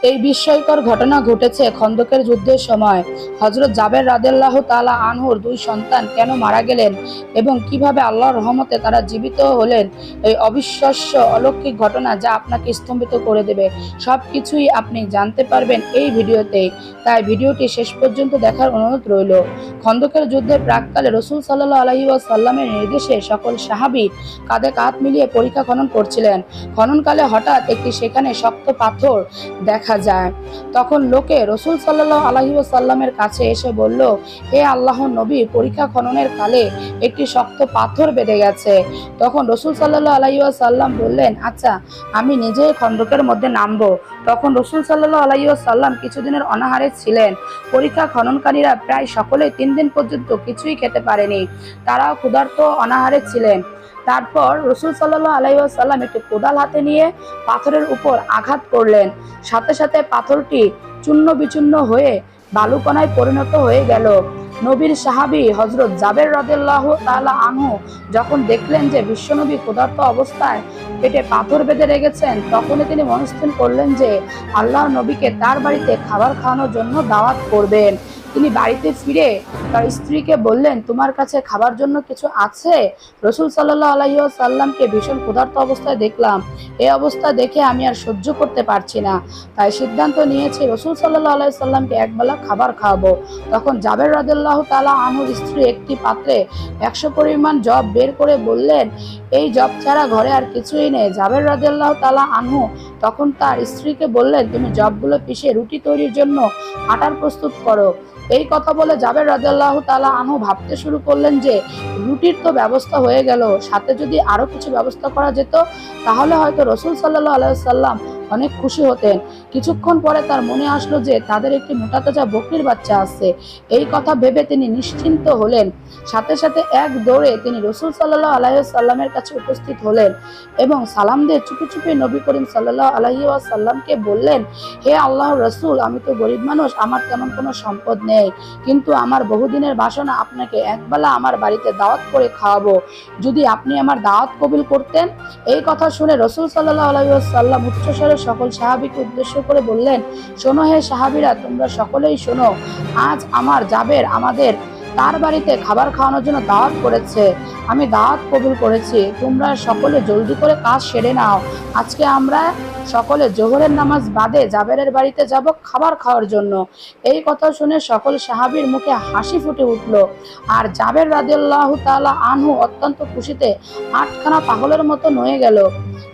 এই বিস্ময়কর ঘটনা ঘটেছে খন্দকের যুদ্ধের সময়। হযরত জাবের রাদিয়াল্লাহু তাআলা আনহুর দুই সন্তান কেন মারা গেলেন এবং কিভাবে আল্লাহর রহমতে তারা জীবিত হলেন, এই অবিশ্বাস্য অলৌকিক ঘটনা যা আপনাকে স্তম্ভিত করে দেবে, সবকিছুই আপনি জানতে পারবেন এই ভিডিওতেই। তাই ভিডিওটি শেষ পর্যন্ত দেখার অনুরোধ রইল। খন্দকের যুদ্ধের প্রাককালে রাসূল সাল্লাল্লাহু আলাইহি ওয়াসাল্লামের নির্দেশে সকল সাহাবী কাঁধে কাঁধ মিলিয়ে পরীক্ষা খনন করছিলেন। খননকালে হঠাৎ একটি সেখানে শক্ত পাথর দেখা যায়। তখন লোকে রাসূল সাল্লাল্লাহু আলাইহি ওয়াসাল্লামের কাছে এসে বলল, হে আল্লাহর নবী, পরীক্ষা খননের কালে একটি শক্ত পাথর বেঁধে গেছে। তখন রাসূল সাল্লাল্লাহু আলাইহি ওয়াসাল্লাম বললেন, আচ্ছা, আমি নিজেই খন্দকের মধ্যে নামবো। তখন রাসূল সাল্লাল্লাহু আলাইহি ওয়াসাল্লাম কিছুদিনের অনাহারে ছিলেন। পরীক্ষা খননকারীরা প্রায় সকলেই 3 দিন পর্যন্ত কিছুই খেতে পারেনি। তারাও ক্ষুধার্ত অনাহারে ছিলেন। তারপর রাসূল সাল্লাল্লাহু আলাইহি ওয়াসাল্লাম একটি কোদাল হাতে নিয়ে পাথরের উপর আঘাত করলেন। সাথে সাথে পাথরটি চূর্ণ বিচূর্ণ হয়ে বালুকণায় পরিণত হয়ে গেল। নবীর সাহাবী হযরত জাবের রাদিয়াল্লাহু তাআলা আনহু যখন দেখলেন যে বিশ্বনবী ক্ষুধার্ত অবস্থায় পেটে পাথর বেঁধে রেখেছেন, তখনই তিনি মনস্থির করলেন যে আল্লাহর নবীকে তার বাড়িতে খাবার খাওয়ানোর জন্য দাওয়াত করবেন। তিনি বাড়িতে ফিরে তার স্ত্রীকে বললেন, তোমার কাছে খাবার জন্য কিছু আছে? রাসূল সাল্লাল্লাহু আলাইহি ওয়াসাল্লামকে ভীষণ ক্ষুধার্ত অবস্থায় দেখলাম। এই অবস্থা দেখে আমি আর সহ্য করতে পারছি না। তাই সিদ্ধান্ত নিয়েছি রাসূল সাল্লাল্লাহু আলাইহি ওয়াসাল্লামকে একবেলা খাবার খাওয়াবো। তখন জাবের রাদিয়াল্লাহু তাআলা আনহুর স্ত্রী একটি পাত্রে 100 পরিমাণ জব বের করে বললেন, এই জব ছাড়া ঘরে আর কিছুই নেই। জাবের রাদিয়াল্লাহু তাআলা আনহু তখন তার স্ত্রীকে বললেন, তুমি জবগুলো পিষে রুটি তৈরির জন্য আটার প্রস্তুত করো। এই কথা বলে জাবের রাদিয়াল্লাহু তাআলা আনহু ভাবতে শুরু করলেন যে রুটির তো ব্যবস্থা হয়ে গেল, সাথে যদি আরো কিছু ব্যবস্থা করা যেত তাহলে হয়তো রাসূল সাল্লাল্লাহু আলাইহি ওয়াসাল্লাম অনেক খুশি হতেন। কিছুক্ষণ পরে তার মনে আসলো যে তাদের একটি মোটা তাজা বকরির বাচ্চা আছে। এই কথা ভেবে তিনি নিশ্চিন্ত হলেন। সাথে সাথে এক দৌড়ে তিনি রাসূল সাল্লাল্লাহু আলাইহি ওয়াসাল্লামের কাছে উপস্থিত হলেন এবং সালাম দিয়ে চুপি চুপি নবী করিম সাল্লাল্লাহু আলাইহি ওয়াসাল্লামকে বললেন, হে আল্লাহর রাসূল, আমি তো গরিব মানুষ, আমার তেমন কোনো সম্পদ নেই, কিন্তু আমার বহুদিনের বাসনা আপনাকে একবেলা আমার বাড়িতে দাওয়াত করে খাওয়াবো। যদি আপনি আমার দাওয়াত কবুল করতেন। এই কথা শুনে রাসূল সাল্লাল্লাহু আলাইহি ওয়াসাল্লাম উচ্চস্বরে সকল সাহাবীকে উদ্দেশ্য করে বললেন, শোনো হে সাহাবীরা, তোমরা সকলেই শোনো। আজ আমার জাবের আমাদের তার বাড়িতে খাবার খাওয়ানোর জন্য দাওয়াত করেছে। আমি দাওয়াত কবুল করেছি। তোমরা সকলে জলদি করে কাজ সেরে নাও। আজকে আমরা সকলে জোহরের নামাজ বাদে জাবেরের বাড়িতে যাব খাবার খাওয়ার জন্য। এই কথা শুনে সকল সাহাবীর মুখে হাসি ফুটে উঠল। আর জাবের রাদিয়াল্লাহু তাআলা আনহু অত্যন্ত খুশিতে আটখানা পাগলের মতো নয়ে গেল।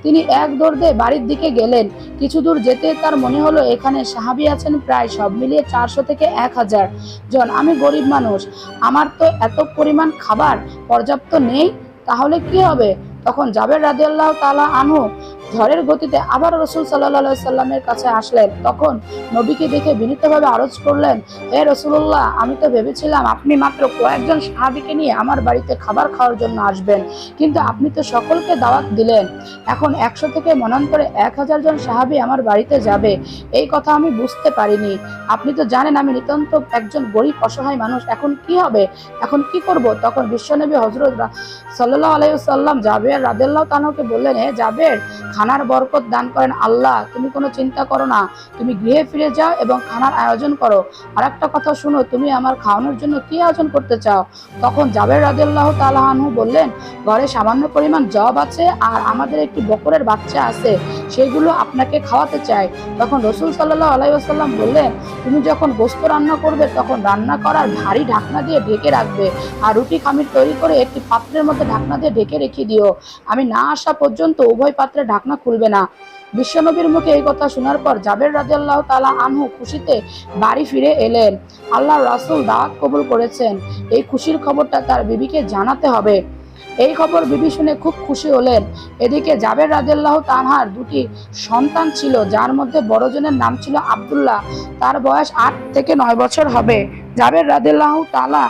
তিনি এক দৌড় দিয়ে বাড়ির দিকে গেলেন। কিছু দূর যেতে তার মনে হলো এখানে সাহাবী আছেন প্রায় সব মিলিয়ে 400 থেকে 1000 জন। আমি গরিব মানুষ, আমার তো এত পরিমাণ খাবার পর্যাপ্ত নেই, তাহলে কি হবে? তখন জাবের রাদিয়াল্লাহু তাআলা আনহু ঝড়ের গতিতে আবার রাসূল সাল্লাল্লাহু আলাইহি ওয়াসাল্লামের কাছে আসলেন। তখন নবীকে দেখে বিনীতভাবে আরজ করলেন, হে রাসূলুল্লাহ, আমি তো ভেবেছিলাম আপনি মাত্র কয়েকজন সাহাবীকে নিয়ে আমার বাড়িতে খাবার খাওয়ার জন্য আসবেন, কিন্তু আপনি তো সকলকে দাওয়াত দিলেন। এখন 100 থেকে মনান্তরে 1000 জন সাহাবী আমার বাড়িতে যাবে, এই কথা আমি বুঝতে পারিনি। আপনি তো জানেন আমি নিতান্ত একজন গরিব অসহায় মানুষ। এখন কি হবে? এখন কি করব? তখন বিশ্বনবী হযরত সাল্লাল্লাহু আলাইহি ওয়াসাল্লাম জাবের রাদিয়াল্লাহু তাআলাকে বললেন, হে জাবের, খানার বরকত দান করেন আল্লাহ, তুমি কোনো চিন্তা করো না, তুমি গৃহে ফিরে যাও এবং খানার আয়োজন করো। আর একটা কথা শুনো, তুমি আমার খাওয়ানোর জন্য কি আয়োজন করতে চাও? তখন জাবের রাদিয়াল্লাহু তাআলা আনহু বললেন, ঘরে সামান্য পরিমাণ জব আছে আর আমাদের একটি বকরের বাচ্চা আছে, সেগুলো আপনাকে খাওয়াতে চাই। তখন রাসূল সাল্লাল্লাহু আলাইহি ওয়াসাল্লাম বললেন, তুমি যখন গোশত রান্না করবে তখন রান্না করার ভারী ঢাকনা দিয়ে ঢেকে রাখবে, আর রুটি খামির তৈরি করে একটি পাত্রের মধ্যে ঢাকনা দিয়ে ঢেকে রেখে দিও। আমি না আসা পর্যন্ত উভয় পাত্রে ঢাকনা খুলবে না। বিশ্বনবীর মুখে এই কথা শোনার পর জাবের রাদিয়াল্লাহু তাআলা আনহু খুশিতে বাড়ি ফিরে এলেন। আল্লাহর রাসূল দাওয়াত কবুল করেছেন, এই খুশির খবরটা তার বিবিকে জানাতে হবে। এই খবর বিবি শুনে খুব খুশি হলেন। এদিকে জাবের রাদিয়াল্লাহু তাআলার দুটি সন্তান ছিল, যার মধ্যে বড়জনের নাম ছিল আব্দুল্লাহ। তার বয়স 8 থেকে 9 বছর হবে। জাবের রাদিয়াল্লাহু তাআলা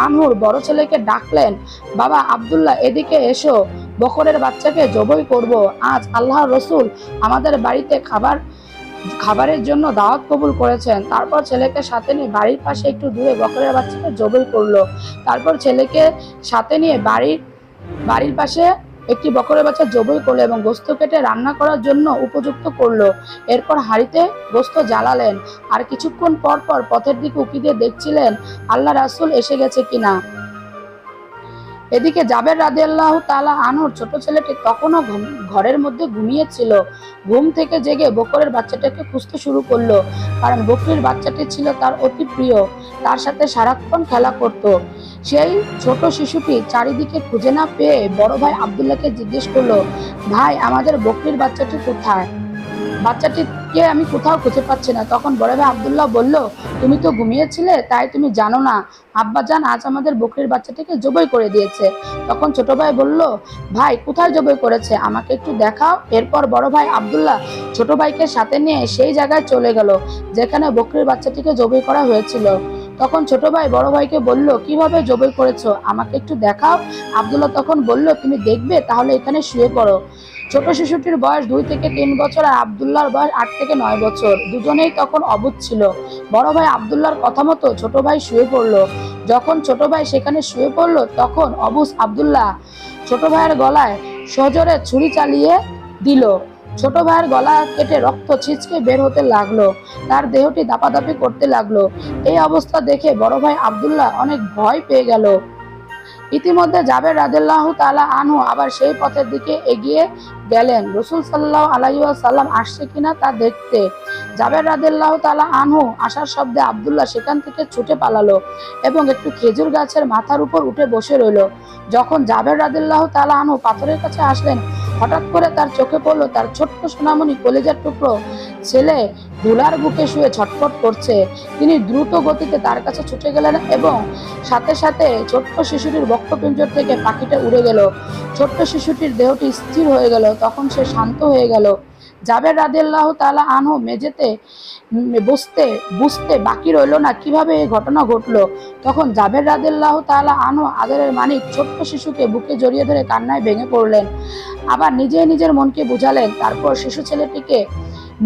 আনহুর বড় ছেলেকে ডাকলেন, বাবা আব্দুল্লাহ, এদিকে এসো, বকরের বাচ্চাকে জবাই করব। আজ আল্লাহর রাসূল আমাদের বাড়িতে খাবারের জন্য দাওয়াত কবুল করেছেন। তারপর ছেলেকে সাথে নিয়ে বাড়ির পাশে একটু দূরে বকরের বাচ্চাকে জবাই করলো। তারপর ছেলেকে সাথে নিয়ে বাড়ির পাশে একটি বকরের বাচ্চা জবাই করলো এবং গোস্ত কেটে রান্না করার জন্য উপযুক্ত করলো। এরপর হাঁড়িতে গোস্ত জ্বালালেন আর কিছুক্ষণ পর পর পথের দিকে উঁকি দিয়ে দেখছিলেন আল্লাহ রাসূল এসে গেছে কিনা। এদিকে জাবের রাদিয়াল্লাহু তাআলা আনহুর ছোট ছেলেটি তখনও ঘরের মধ্যে ঘুমিয়েছিল। ঘুম থেকে জেগে বকরের বাচ্চাটাকে খুঁজতে শুরু করলো, কারণ বকরির বাচ্চাটি ছিল তার অতি প্রিয়, তার সাথে সারাক্ষণ খেলা করত। সেই ছোট শিশুটি চারিদিকে খুঁজে না পেয়ে বড় ভাই আব্দুল্লাহকে জিজ্ঞেস করলো, ভাই আমাদের বকরির বাচ্চাটি কোথায়? বাচ্চাটিকে আমি কোথাও খুঁজে পাচ্ছি না। তখন বড় ভাই আব্দুল্লাহ বলল, তুমি তো ঘুমিয়েছিলে, তাই তুমি জানো না আব্বাজান আজ আমাদের বকরির বাচ্চাটিকে জবাই করে দিয়েছে। তখন ছোট ভাই বলল, ভাই কোথায় জবাই করেছে, আমাকে একটু দেখাও। এরপর বড় ভাই আব্দুল্লাহ ছোট ভাইকে সাথে নিয়ে সেই জায়গায় চলে গেল যেখানে বকরির বাচ্চাটিকে জবাই করা হয়েছিল। তখন ছোট ভাই বড় ভাইকে বলল, কিভাবে জবাই করেছো আমাকে একটু দেখাও। আব্দুল্লাহ তখন বলল, তুমি দেখবে তাহলে এখানে শুয়ে পড়ো। ছোট শিশুটির বয়স 2 থেকে 3 বছর আর আব্দুল্লাহর বয়স 8 থেকে 9 বছর। দুজনেই তখন অবুঝ ছিল। বড় ভাই আব্দুল্লাহর কথা মতো ছোট ভাই শুয়ে পড়লো। যখন ছোট ভাই সেখানে শুয়ে পড়লো তখন অবুঝ আব্দুল্লাহ ছোট ভাইয়ের গলায় সজোরে ছুরি চালিয়ে দিল। ছোট ভাইয়ের গলা কেটে রক্ত ছিচকে বের হতে লাগলো, তার দেহটি দাপাদাপি করতে লাগলো। এই অবস্থা দেখে বড় ভাই আব্দুল্লাহ অনেক ভয় পেয়ে গেল। ইতিমধ্যে জাবের রাদিয়াল্লাহু তাআলা আনহু আবার সেই পথের দিকে এগিয়ে গেলেন রাসূল সাল্লাল্লাহু আলাইহি ওয়াসাল্লাম আসছে কিনা তা দেখতে। জাবের রাদিয়াল্লাহু তাআলা আনহু আসার শব্দে আব্দুল্লাহ সেখান থেকে ছুটে পালালো এবং একটু খেজুর গাছের মাথার উপর উঠে বসে রইল। যখন জাবের রাদিয়াল্লাহু তাআলা আনহু পাথরের কাছে আসলেন, হঠাৎ করে তার চোখে পড়লো তার ছোট্ট সোনামণি কলিজার টুকরো ছেলে ধুলার বুকে শুয়ে ছটফট করছে। তিনি দ্রুত গতিতে তার কাছে ছুটে গেলেন এবং সাথে সাথে ছোট্ট শিশুটির বক্ষপিঞ্জর থেকে পাখিটা উড়ে গেল। ছোট্ট শিশুটির দেহটি স্থির হয়ে গেল। তখন সে শান্ত হয়ে গেল। জাবের রাদিয়াল্লাহু তাআলা আনহু মেঝেতে বুঝতে বাকি রইল না কিভাবে এই ঘটনা ঘটলো। তখন জাবের রাদিয়াল্লাহু তাআলা আনহু আদরের মানিক ছোট্ট শিশুকে বুকে জড়িয়ে ধরে কান্নায় ভেঙে পড়লেন। আবার নিজের মনকে বুঝালেন। তারপর শিশু ছেলেটিকে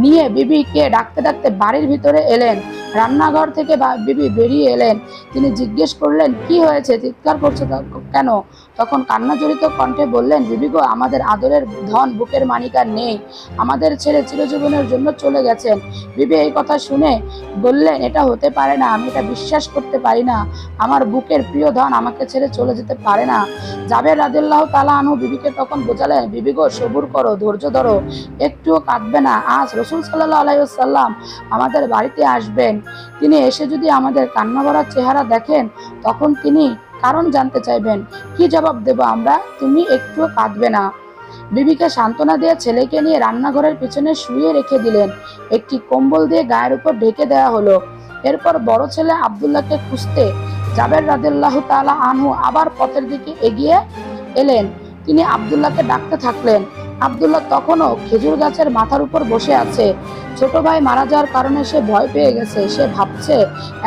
নিয়ে বিবিকে ডাকতে ডাকতে বাড়ির ভিতরে এলেন। রান্নাঘর থেকে বিবি বেরিয়ে এলেন। তিনি জিজ্ঞেস করলেন, কি হয়েছে, চিৎকার করছো কেন? তখন কান্নাজড়িত কণ্ঠে বললেন, বিবি গো, আমাদের আদরের ধন বুকের মানিক আর নেই, আমাদের ছেড়ে চিরজীবনের জন্য চলে গেছেন। বিবি এই কথা শুনে বললেন, এটা হতে পারে না, আমি এটা বিশ্বাস করতে পারি না, আমার বুকের প্রিয় ধন আমাকে ছেড়ে চলে যেতে পারে না। জাবের রাদিয়াল্লাহু তাআলা আনহু বিবিকে তখন বোঝালেন, বিবি গো, সবুর করো, ধৈর্য ধরো, একটুও কাঁদবে না। আজ রাসূল সাল্লাল্লাহু আলাইহি ওয়াসাল্লাম আমাদের বাড়িতে আসবেন। তিনি এসে যদি আমাদের কান্না ভরা চেহারা দেখেন তখন তিনি কারণ জানতে চাইবেন। কি জবাব দেব আমরা? তুমি একটুও কাঁদবে না। বিবিকে সান্ত্বনা দিয়ে ছেলেকে নিয়ে রান্নাঘরের পিছনে শুয়ে রেখে দিলেন। একটি কম্বল দিয়ে গায়ের উপর ঢেকে দেওয়া হলো। এরপর বড় ছেলে আব্দুল্লাহকে খুঁজতে জাবের রাদিয়াল্লাহু তাআলা আনহু আবার পথের দিকে এগিয়ে এলেন। তিনি আব্দুল্লাহকে ডাকতে থাকলেন। আব্দুল্লাহ তখনও খেজুর গাছের মাথার উপর বসে আছে। ছোট ভাই মারা যাওয়ার কারণে সে ভয় পেয়ে গেছে। সে ভাবছে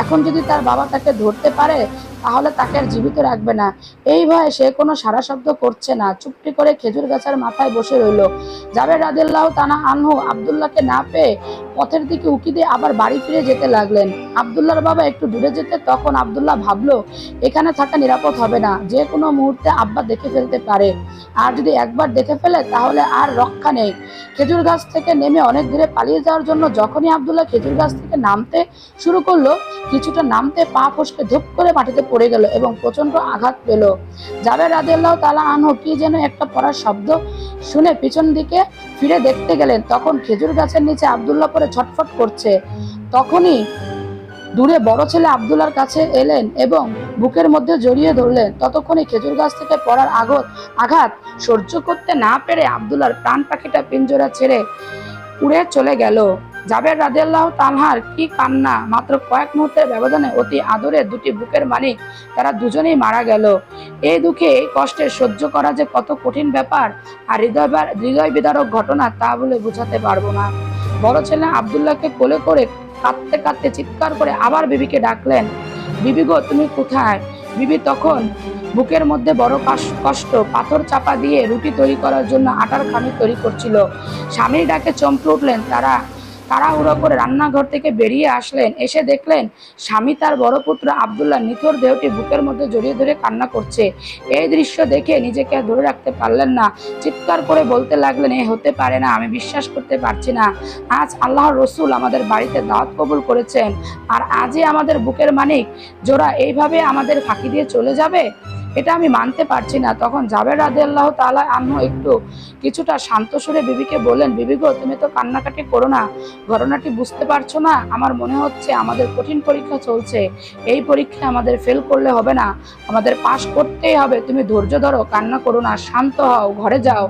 এখন যদি তার বাবা তাকে ধরতে পারে তাহলে তাকে আর জীবিত রাখবে না। এই ভয়ে সে কোনো সাড়া শব্দ করছে না, চুপটি করে খেজুর গাছের মাথায় বসে রইল। জাবের রাদিয়াল্লাহু তাআলা আনহু আব্দুল্লাহকে না পেয়ে পথের দিকে উকি দিয়ে আবার বাড়ি ফিরে যেতে লাগলেন। আব্দুল্লাহর বাবা একটু দূরে যেতে তখন আব্দুল্লাহ ভাবলো এখানে থাকা নিরাপদ হবে না, যে কোনো মুহূর্তে আব্বা দেখে ফেলতে পারে, আর যদি একবার দেখে ফেলে তাহলে আর রক্ষা নেই। খেজুর গাছ থেকে নেমে অনেক দূরে পালিয়ে যাওয়ার জন্য যখনই আব্দুল্লাহ খেজুর গাছ থেকে নামতে শুরু করলো, কিছুটা নামতে পা ফসকে ধুপ করে মাটিতে পড়ে গেল এবং প্রচন্ড আঘাত পেল। জাবের রাদিয়াল্লাহু তাআলা আনহু কি যেন একটা পড়ার শব্দ শুনে পিছন দিকে ফিরে দেখতে গেলেন। তখন খেজুর গাছের নিচে আব্দুল্লাহ পড়ে ছটফট করছে। তখনই দূরে বড় ছেলে আব্দুল্লাহর কাছে এলেন এবং বুকের মধ্যে জড়িয়ে ধরলেন। ততক্ষণে খেজুর গাছ থেকে পড়ার আঘাত সহ্য করতে না পেরে আব্দুল্লাহর প্রাণ পাখিটা পিঞ্জরা ছেড়ে উড়ে চলে গেল। জাবের রাদিয়াল্লাহু তাআলার কি কান্না! মাত্র কয়েক মুহূর্তের ব্যবধানে অতি আদরের দুটি বুকের মানিক তারা দুজনেই মারা গেল। এই দুঃখে এই কষ্টে সহ্য করা যে কত কঠিন ব্যাপার আর হৃদয় বিদারক ঘটনা তা বলে বোঝাতে পারবো না। বড় ছেলে আব্দুল্লাহকে কোলে করে কাঁদতে কাঁদতে চিৎকার করে আবার বিবিকে ডাকলেন, বিবি গো, তুমি কোথায়? বিবি তখন বুকের মধ্যে বড় কষ্ট, পাথর চাপা দিয়ে রুটি তৈরি করার জন্য আটার খামির তৈরি করছিল। স্বামীর ডাকে চমকে উঠলেন তাড়াহুড়ো করে রান্নাঘর থেকে বেরিয়ে আসলেন। এসে দেখলেন স্বামী তার বড় পুত্র আব্দুল্লাহ নিথর দেহটি বুকের মধ্যে জড়িয়ে ধরে কান্না করছে। এই দৃশ্য দেখে নিজেকে আর ধরে রাখতে পারলেন না, চিৎকার করে বলতে লাগলেন, এ হতে পারে না, আমি বিশ্বাস করতে পারছি না। আজ আল্লাহর রসুল আমাদের বাড়িতে দাওয়াত কবুল করেছেন, আর আজই আমাদের বুকের মানিক জোড়া এইভাবে আমাদের ফাঁকি দিয়ে চলে যাবে? এটা আমি মানতে পারছি না। তখন জাবের রাদিয়াল্লাহু তাআলা আনহু কিছুটা শান্ত সুরে বিবিকে বললেন, বিবি গো, তুমি তো কান্নাকাটি করো না, ঘটনাটি বুঝতে পারছো না? আমার মনে হচ্ছে আমাদের কঠিন পরীক্ষা চলছে, এই পরীক্ষায় আমাদের ফেল করলে হবে না, আমাদের পাশ করতেই হবে। তুমি ধৈর্য ধরো, কান্না করো না, শান্ত হও, ঘরে যাও,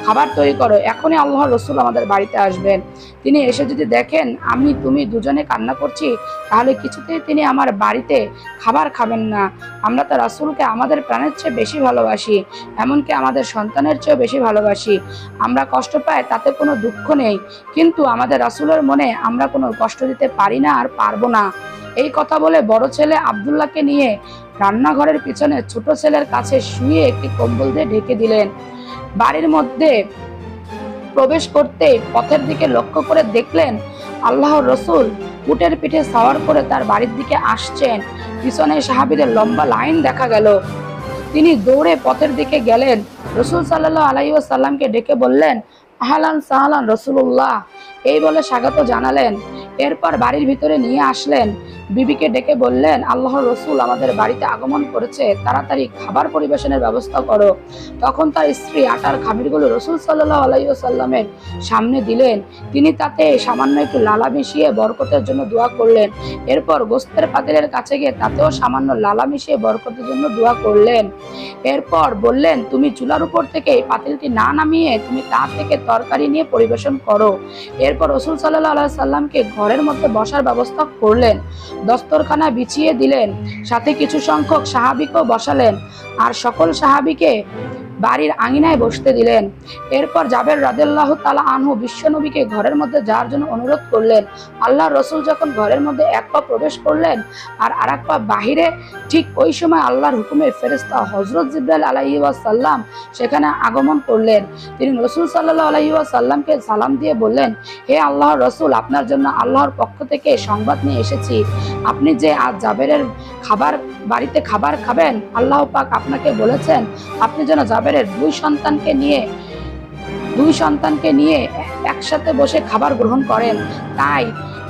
খাবার তৈরি করো। এখনই আল্লাহর রসুল আমাদের বাড়িতে আসবেন। তিনি এসে যদি দেখেন আমি তুমি দুজনে কান্না করছি, তাহলে কিছুতেই তিনি আমার বাড়িতে খাবার খাবেন না। আমরা তো রাসূলকে আমাদের প্রাণের চেয়ে বেশি ভালোবাসি, এমনকি আমাদের সন্তানের চেয়েও বেশি ভালোবাসি। আমরা কষ্ট পাই তাতে কোনো দুঃখ নেই, কিন্তু আমাদের রাসূলের মনে আমরা কোনো কষ্ট দিতে পারি না আর পারবো না। এই কথা বলে বড় ছেলে আব্দুল্লাহকে নিয়ে রান্নাঘরের পিছনে ছোট ছেলের কাছে শুয়ে একটি কম্বল দিয়ে ঢেকে দিলেন। বাড়ির মধ্যে প্রবেশ করতে পথের দিকে লক্ষ্য করে দেখলেন আল্লাহর রসুল উটের পিঠে সাওয়ার করে তার বাড়ির দিকে আসছেন। পিছনে সাহাবীদের লম্বা লাইন দেখা গেল। তিনি দৌড়ে পথের দিকে গেলেন, রসুল সাল্লাল্লাহু আলাইহি ওয়াসাল্লামকে ডেকে বললেন, আহলান সাহলান রসুল্লাহ, এই বলে স্বাগত জানালেন। এরপর বাড়ির ভিতরে নিয়ে আসলেন। বিবিকে ডেকে বললেন, আল্লাহর রসুল আমাদের বাড়িতে আগমন করেছে, তাড়াতাড়ি খাবার পরিবেশনের ব্যবস্থা করো। তখন তার স্ত্রী আটার খামিরগুলো রসুল সাল্লাল্লাহু আলাইহি ওয়াসাল্লামের সামনে দিলেন। তিনি তাতে সামান্য একটু লালা মিশিয়ে বরকতের জন্য দোয়া করলেন। এরপর গোস্তের পাতিলের কাছে গিয়ে তাতেও সামান্য লালা মিশিয়ে বরকতের জন্য দোয়া করলেন। এরপর বললেন, তুমি চুলার উপর থেকে এই পাতিলটি না নামিয়ে তুমি তা থেকে তরকারি নিয়ে পরিবেশন করো। এরপর রসুল সাল্লাল্লাহু আলাইহি ওয়াসাল্লামকে ঘরের মধ্যে বসার ব্যবস্থা করলেন, দস্তরখানা বিছিয়ে দিলেন, সাথে কিছু সংখ্যক সাহাবীকেও বসালেন, আর সকল সাহাবীকে বাড়ির আঙিনায় বসতে দিলেন। এরপর জাবের রাদিয়াল্লাহু তাআলা আনহু বিশ্বনবীকে ঘরের মধ্যে যাওয়ার জন্য অনুরোধ করলেন। আল্লাহর রসুল যখন ঘরের মধ্যে এক পা প্রবেশ করলেন আর আরেক পা বাহিরে, ঠিক ওই সময় আল্লাহর হুকুমে ফেরেশতা হযরত জিবরাইল আলাইহি ওয়াসাল্লাম সেখানে আগমন করলেন। তিনি রসুল সাল্লাল্লাহু আলাইহি ওয়াসাল্লামকে সালাম দিয়ে বললেন, হে আল্লাহর রসুল, আপনার জন্য আল্লাহর পক্ষ থেকে সংবাদ নিয়ে এসেছি। আপনি যে আজ জাবেরের বাড়িতে খাবার খাবেন, আল্লাহ পাক আপনাকে বলেছেন আপনি যেন জাবেরের দুই সন্তানকে নিয়ে একসাথে বসে খাবার গ্রহণ করেন। তাই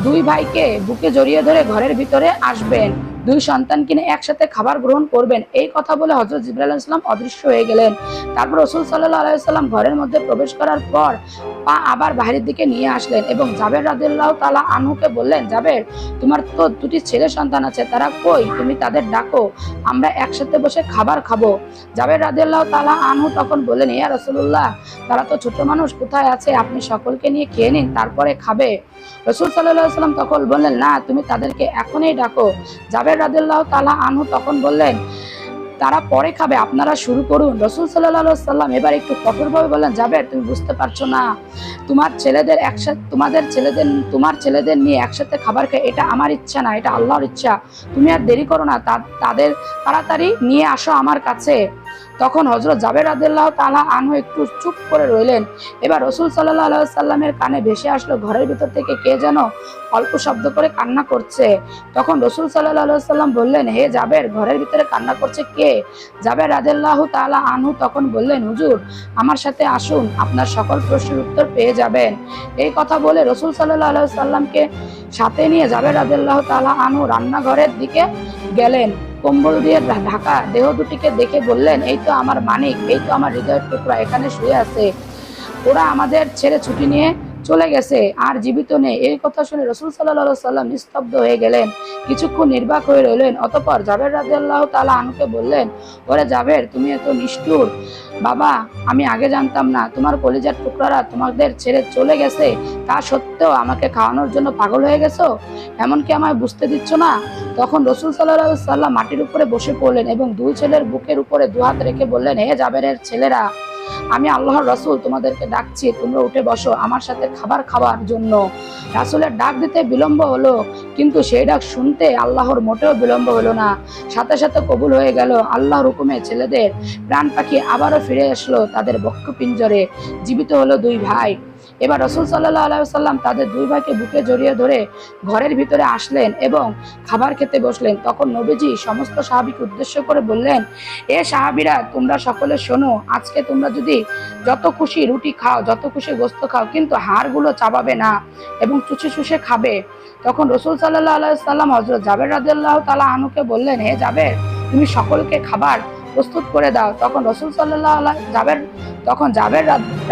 দুই ভাইকে বুকে জড়িয়ে ধরে ঘরের ভিতরে আসবেন, দুই সন্তানকে নিয়ে একসাথে খাবার গ্রহণ করবেন। এই কথা বলে হযরত জিবরাইল আলাইহিস সালাম অদৃশ্য হয়ে গেলেন। তারপর রাসূল সাল্লাল্লাহু আলাইহি ওয়াসাল্লাম ঘরের মধ্যে প্রবেশ করার পর পা আবার বাহিরের দিকে নিয়ে আসলেন এবং জাবের রাদিয়াল্লাহু তাআলা আনহুকে বললেন, জাবের, তোমার তো দুটি ছেলে সন্তান আছে, তারা কই? তুমি তাদের ডাকো, আমরা একসাথে বসে খাবার খাবো। জাবের রাদিয়াল্লাহু তাআলা আনহু তখন বললেন, ইয়া রাসূলুল্লাহ, তারা তো ছোট মানুষ, কোথায় আছে? আপনি সকলকে নিয়ে খেয়ে নিন, তারপরে খাবে। রাসূল সাল্লাল্লাহু আলাইহি ওয়াসাল্লাম তখন বললেন, না, তুমি তাদেরকে এখনই ডাকো। জাবের রাদিয়াল্লাহু তাআলা আনহু তখন বললেন, তারা পরে খাবে, আপনারা শুরু করুন। রাসূল সাল্লাল্লাহু আলাইহি ওয়াসাল্লাম এবার একটু কঠোরভাবে বললেন, জাবের, তুমি বুঝতে পারছো না, তোমার ছেলেদের নিয়ে একসাথে খাবার খায়, এটা আমার ইচ্ছা না, এটা আল্লাহর ইচ্ছা। তুমি আর দেরি করো না, তাদের তাড়াতাড়ি নিয়ে আসো আমার কাছে। তখন হযরত জাবের রাদিয়াল্লাহু তাআলা আনহু একটু চুপ করে রইলেন। এবার রাসূল সাল্লাল্লাহু আলাইহি ওয়াসাল্লামের কানে ভেসে আসলো ঘরের ভিতর থেকে কে যেন অল্প শব্দ করে কান্না করছে। তখন রাসূল সাল্লাল্লাহু আলাইহি ওয়াসাল্লাম বললেন, হে জাবের, ঘরের ভিতরে কান্না করছে কে? জাবের রাদিয়াল্লাহু তাআলা আনহু তখন বললেন, হুজুর, আমার সাথে আসুন, আপনার সকল প্রশ্নের উত্তর পেয়ে যাবেন। এই কথা বলে রাসূল সাল্লাল্লাহু আলাইহি ওয়াসাল্লামকে সাথে নিয়ে জাবের রাদিয়াল্লাহু তাআলা আনহু রান্নাঘরের দিকে গেলেন। কম্বল দিয়ে ঢাকা দেহ দুটিকে দেখে বললেন, এই তো আমার মানিক, এই তো আমার হৃদয়ের টুকরা, এখানে শুয়ে আছে। ওরা আমাদের ছেড়ে ছুটি নিয়ে চলে গেছে, আর জীবিত নেই। এই কথা শুনে রাসূল সাল্লাল্লাহু আলাইহি ওয়াসাল্লাম নিস্তব্ধ হয়ে গেলেন, কিছুক্ষণ নির্বাক হয়ে রইলেন। অতঃপর জাবের রাদিয়াল্লাহু তাআলা আনহুকে বললেন, ওরে জাবের, তুমি এত নিষ্ঠুর। বাবা, আমি আগে জানতাম না তোমার কলিজার টুকরারা তোমাদের ছেড়ে চলে গেছে, তা সত্ত্বেও আমাকে খাওয়ানোর জন্য পাগল হয়ে গেছো, এমনকি আমায় বুঝতে দিচ্ছ না। তখন রাসূল সাল্লাল্লাহু আলাইহি ওয়াসাল্লাম মাটির উপরে বসে পড়লেন এবং দুই ছেলের বুকের উপরে দুহাত রেখে বললেন, হে জাবেরের ছেলেরা, আমি আল্লাহর রাসূল তোমাদেরকে ডাকছি, তোমরা উঠে বসো আমার সাথে খাবার খাওয়ার জন্য। রাসূলের ডাক দিতে বিলম্ব হলো, কিন্তু সেই ডাক শুনতে আল্লাহর মোটেও বিলম্ব হলো না, সাথে সাথে কবুল হয়ে গেল। আল্লাহর হুকুমে ছেলেদের প্রাণ পাখি আবারও ফিরে আসলো তাদের বক্ষপিঞ্জরে। জীবিত হলো দুই ভাই। এবার রাসূল সাল্লাল্লাহু আলাইহি ওয়াসাল্লাম তাদের দুই ভাইকে বুকে জড়িয়ে ধরে ঘরের ভিতরে আসলেন এবং খাবার খেতে বসলেন। তখন নবীজি সমস্ত সাহাবীকে উদ্দেশ্য করে বললেন, এ সাহাবীরা, তোমরা সকলে শোনো, আজকে তোমরা যদি যত খুশি রুটি খাও, যত খুশি গোস্ত খাও, কিন্তু হাড়গুলো চাবাবে না এবং চুষে চুষে খাবে। তখন রাসূল সাল্লাল্লাহু আলাইহি ওয়াসাল্লাম হযরত জাবের রাদিয়াল্লাহু তাআলা আনহুকে বললেন, হে জাবের, তুমি সকলকে খাবার প্রস্তুত করে দাও। তখন রাসূল সাল্লাল্লাহু আলাইহি জাবের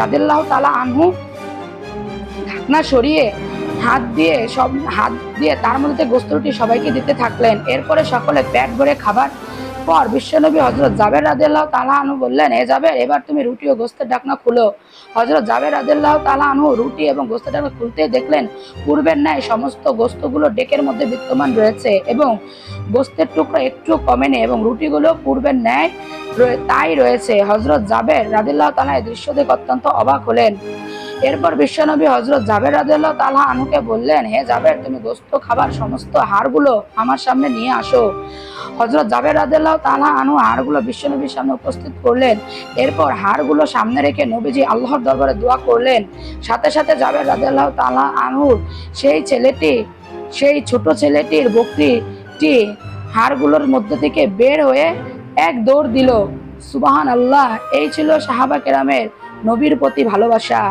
রাদিয়াল্লাহু তাআলা আনহু ঢাকনা সরিয়ে হাত দিয়ে তার মধ্যে গোস্ত রুটি সবাইকে দিতে থাকলেন। এরপরে সকলে পেট ভরে খাবার পর বিশ্বনবী হযরত জাবের রাদিয়াল্লাহু তাআলা আনহু বললেন, হে জাবের, এবার তুমি রুটি ও গোস্তের ঢাকনা খুলো। হযরত জাবের রাদিয়াল্লাহু তাআলা আনহু রুটি এবং গোস্তের ঢাকনা খুলতেই দেখলেন পূর্বের ন্যায় সমস্ত গোস্তগুলো ডেকের মধ্যে বিদ্যমান রয়েছে এবং গোস্তের টুকরো একটু কমেনি এবং রুটিগুলো পূর্বের ন্যায় তাই রয়েছে। হযরত জাবের রাদিয়াল্লাহু তাআলা এই দৃশ্য দেখে অত্যন্ত অবাক হলেন। এরপর বিশ্বনবী হযরত জাবের রাদিয়াল্লাহু তাআলা আনহুকে বললেন, হে জাবের, তুমি গোস্ত খাবার সমস্ত হাড়গুলো আমার সামনে নিয়ে আসো। হযরত জাবের রাদিয়াল্লাহু তাআলা আনহু হাড়গুলো বিশ্বনবীর সামনে উপস্থিত করলেন। এরপর হাড়গুলো সামনে রেখে নবীজি আল্লাহর দরবারে দোয়া করলেন। সাথে সাথে জাবের রাদিয়াল্লাহু তাআলা আনহুর সেই ছোট ছেলেটির বকরিটি হাড়গুলোর মধ্যে থেকে বের হয়ে এক দৌড় দিল। সুবহানাল্লাহ। এই ছিল সাহাবা কেরামের নবীর প্রতি ভালোবাসা।